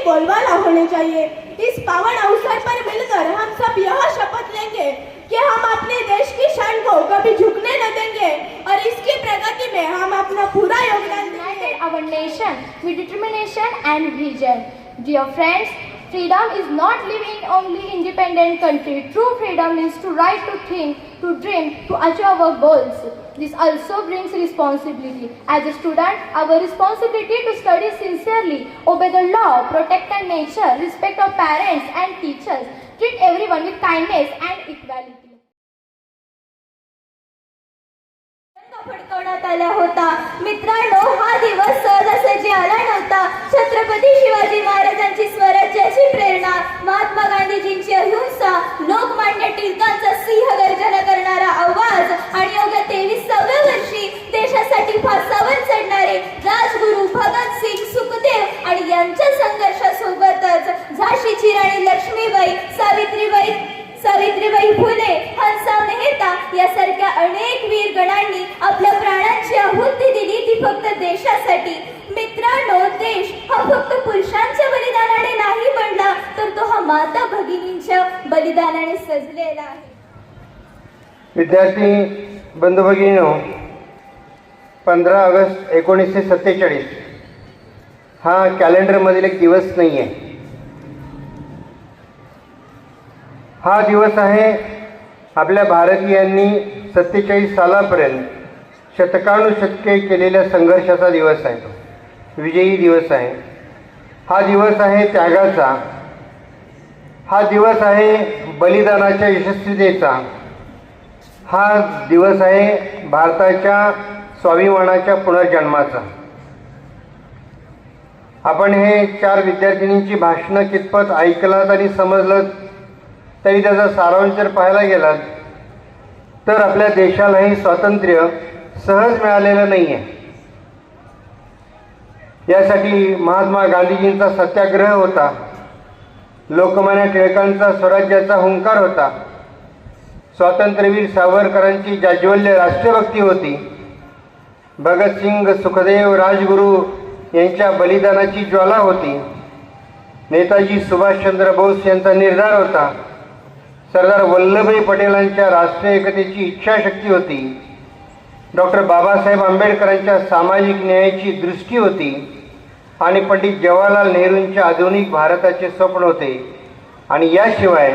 बोलबाला होनी चाहिए। इस पावन अवसर पर मिलकर हम सब यह शपथ लेंगे कि हम अपने देश की शान को कभी झुकने न देंगे और इसकी प्रगति में हम अपना पूरा योगदान देंगे। Our nation with determination and vision. Dear friends, freedom is not living in only independent country. True freedom means to right to think, to dream, to achieve our goals. This also brings responsibility. As a student, our responsibility to study sincerely, obey the law, protect our nature, respect our parents and teachers, treat everyone with kindness and equality. फडकवण्यात आला होता। मित्रांनो, हा दिवस सहजासहजी आला नव्हता। छत्रपती शिवाजी महाराजांची स्वराज्याची प्रेरणा, महात्मा गांधीजींची अहिंसा, लोकमान्य टिळकांचा सिंहगर्जना करणारा आवाज आणि अवघ्या 23व्या वर्षी देशासाठी फासावर चढणारे राजगुरू भगत सिंग, सुखदेव आणि यांच्या संघर्षासोबतच झाशीची राणी लक्ष्मीबाई, सावित्रीबाई फुले, हंसा मेहता यासारख्या अनेक वीर गणांनी आपल्या प्राणांची आहुती दिली, ती फक्त देशासाठी। मित्रांनो, देश हा फक्त पुरुषांच्या बलिदानाने नाही बनला, तर तो हा माता भगिनींच्या बलिदानाने सजलेला आहे। विद्यार्थी बंधू भगिनींनो, 15 ऑगस्ट 1947 हा कॅलेंडरमधील एक दिवस नाही आहे। हा दिवस आहे आपल्या भारतीयांनी 47 सालापर्यंत शतकानुशतके केलेल्या संघर्षाचा दिवस आहे, विजयी दिवस आहे। हा दिवस आहे त्यागाचा, हा दिवस आहे बलिदानाच्या यशस्वीतेचा, हा दिवस आहे भारताच्या स्वाभिमानाच्या पुनर्जन्माचा। आपण हे 4 विद्यार्थिनींची भाषणं कितपत ऐकलात आणि समजलं तरी त्याचा सारांश जर पाहायला गेलात तर आपल्या देशालाही स्वातंत्र्य सहज मिळालेलं नाही आहे। यासाठी महात्मा गांधीजींचा सत्याग्रह होता, लोकमान्य टिळकांचा स्वराज्याचा हुंकार होता, स्वातंत्र्यवीर सावरकरांची जाज्वल्य राष्ट्रभक्ती होती, भगतसिंग, सुखदेव, राजगुरू यांच्या बलिदानाची ज्वाला होती, नेताजी सुभाषचंद्र बोस यांचा निर्धार होता, सरदार वल्लभभाई पटेलांच्या राष्ट्रीय एकतेची इच्छाशक्ती होती, डॉक्टर बाबासाहेब आंबेडकरांच्या सामाजिक न्यायाची दृष्टी होती आणि पंडित जवाहरलाल नेहरूंच्या आधुनिक भारताचे स्वप्न होते। आणि याशिवाय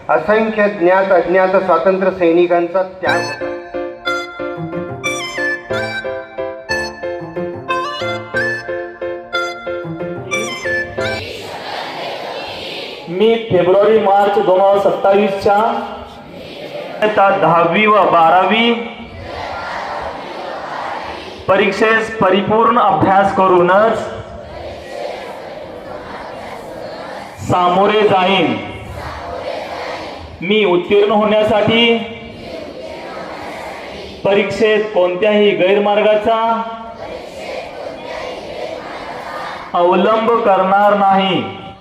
असंख्य ज्ञात अज्ञात स्वातंत्र्य सैनिकांचा त्याग होता। मी फेब्रुवारी-मार्च 2027च्या 10वी व 12वी परीक्षेस परिपूर्ण अभ्यास करूनच सामोरे जाईन। मी उत्तीर्ण होण्यासाठी परीक्षेत कोणत्याही गैरमार्गाचा अवलंब करणार नाही।